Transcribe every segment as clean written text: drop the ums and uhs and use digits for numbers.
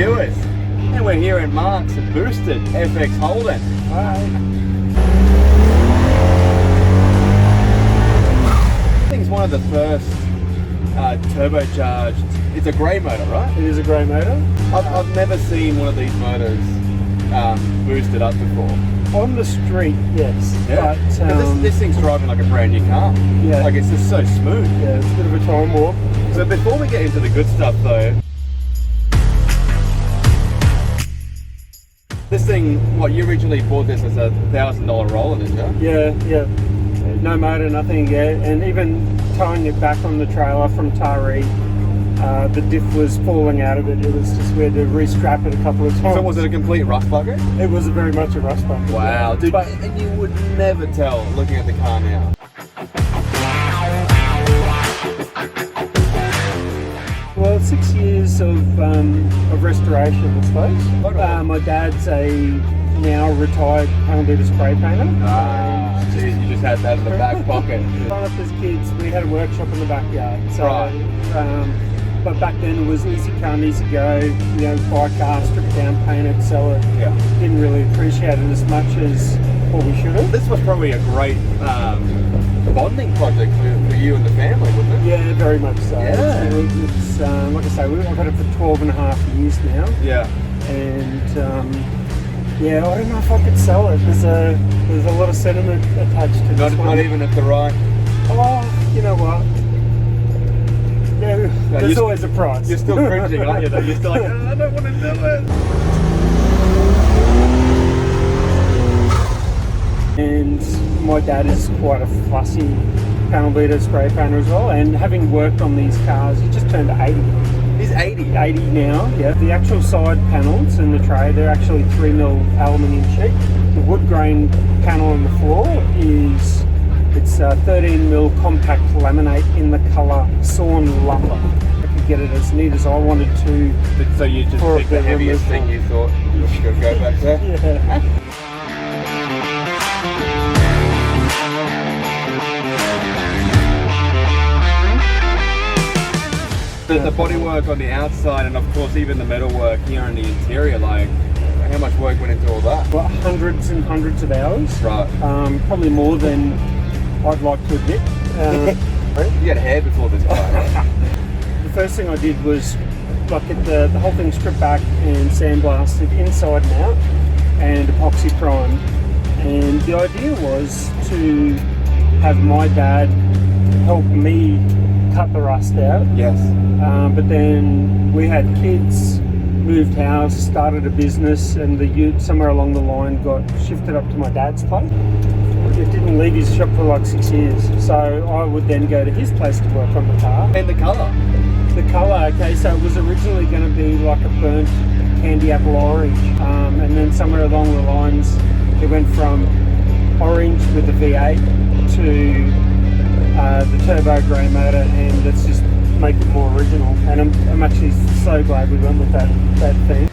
viewers, and we're here in Mark's boosted FX Holden. Hi. I think it's one of the first turbocharged. It's a grey motor, right? It is a grey motor. I've never seen one of these motors boosted up before. On the street, yes. Yeah. But, this thing's driving like a brand new car. Yeah. Like it's just so smooth. yeah, it's a bit of a time warp. So before we get into the good stuff though, this thing, what, you originally bought this as a $1,000 roller, didn't you? Yeah. No motor, nothing, yeah. And even towing it back on the trailer from Taree, the diff was falling out of it. It was just, we had to restrap it a couple of times. So was it a complete rust bucket? It was very much a rust bucket. Wow, yeah. dude, and you would never tell looking at the car now. Well, 6 years of restoration, I suppose. My dad's a now retired panel beater spray painter. Geez, you just had that in the back pocket. Growing up as kids, we had a workshop in the backyard. So, Right. But back then it was easy come, easy go. You know, buy a car, strip it down, paint it, sell it. Yeah. Didn't really appreciate it as much as what we should have. This was probably a great bonding project for you and the family, wasn't it? Yeah, very much so. Yeah. It's like I say, I've had it for 12 and a half years now. Yeah. And yeah, I don't know if I could sell it. There's a lot of sentiment attached to this one. Not even at the right. Oh, you know what? Yeah, there's always a price. You're still cringing, aren't you? Though you're still like, I don't want to do it. And my dad is quite a fussy panel beater spray painter as well. And having worked on these cars, he just turned 80. He's 80. 80 now, yeah. The actual side panels in the tray, they're actually 3mm aluminium sheet. The wood grain panel on the floor it's 13mm compact laminate in the colour sawn lumber. I could get it as neat as I wanted to. So you just picked the heaviest thing you thought you could go back there? Yeah. The bodywork on the outside, and of course even the metalwork here in the interior, like how much work went into all that? Well, hundreds and hundreds of hours. Right. Probably more than I'd like to admit. You had hair before this car. The first thing I did was like get the whole thing stripped back and sandblasted inside and out and epoxy primed. And the idea was to have my dad help me cut the rust out. Yes. But then we had kids, moved house, started a business, and the ute somewhere along the line got shifted up to my dad's place. It didn't leave his shop for like 6 years, so I would then go to his place to work on the car. And the colour? The colour, okay, so it was originally going to be like a burnt candy apple orange, and then somewhere along the lines it went from orange with the V8 to the turbo grey motor, and let's just make it more original. And I'm actually so glad we went with that theme.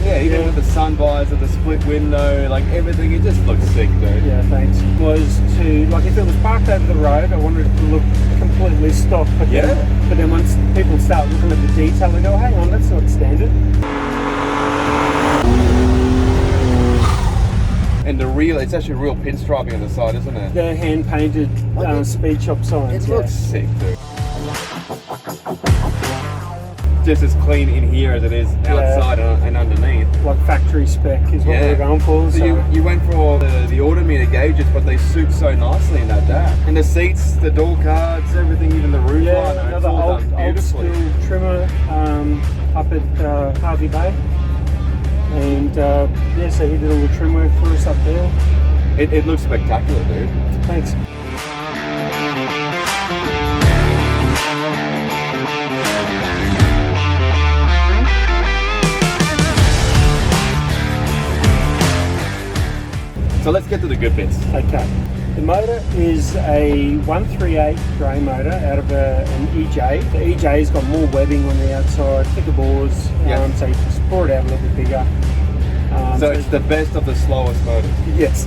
Yeah, even with the sun visor, the split window, like everything, it just looks sick, dude. Yeah, thanks. Was to, like, if it was parked over the road, I wanted it to look completely stock. But then once people start looking at the detail, they go, hang on, that's not standard. And it's actually real pinstriping on the side, isn't it? They're hand painted speed shop signs. It looks sick, dude. Just as clean in here as it is outside and underneath. Like factory spec is what we're going for. So you went for the autometer gauges, but they suit so nicely in that dash. And the seats, the door cards, everything, even the roof liner, it's all done beautifully. Old school trimmer up at Harvey Bay. And so he did all the trim work for us up there. It looks spectacular, dude. Thanks. So let's get to the good bits. Okay. The motor is a 138 grey motor out of an EJ. The EJ's got more webbing on the outside, thicker bores, so you just pour it out a little bit bigger. So it's the best of the slowest motors. Yes.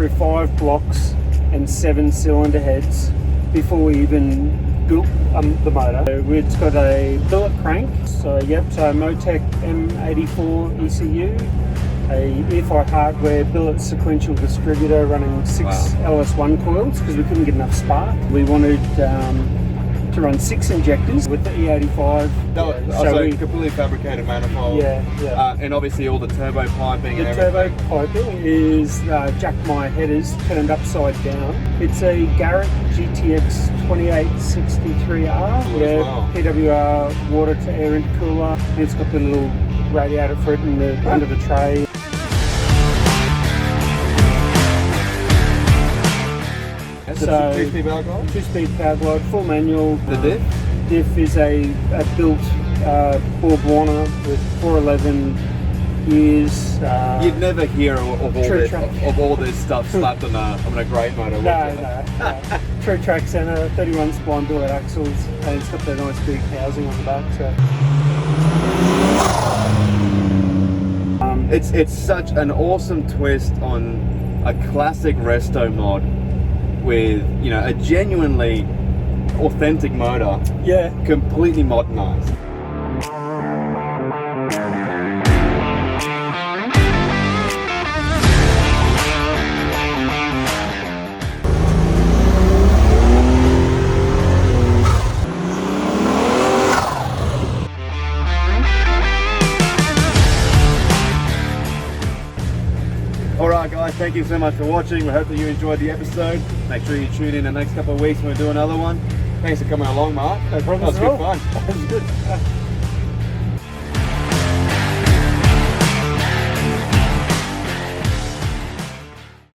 through 5 blocks and 7 cylinder heads before we even built the motor. So it's got a billet crank, so Motec M84 ECU, a EFI hardware billet sequential distributor running 6 LS1 coils because we couldn't get enough spark. We wanted to run 6 injectors with the E85. Completely fabricated manifold. And obviously all the turbo piping. The turbo piping is Jackmai headers turned upside down. It's a Garrett GTX 2863R. PWR water to air intercooler. It's got the little radiator for it under the tray. So 2-speed power glide? 2-speed power glide, full manual. The diff? Diff is a built Borg Warner with 411 years. You'd never hear of all this stuff slapped on a great motor. No. True track center, 31 spline billet axles, and it's got the nice big housing on the back. So. It's such an awesome twist on a classic resto mod with, you know, a genuinely authentic motor, completely modernized. Alright guys, thank you so much for watching. We hope that you enjoyed the episode. Make sure you tune in the next couple of weeks when we do another one. Thanks for coming along, Mark. No problem. That was good fun. That was good.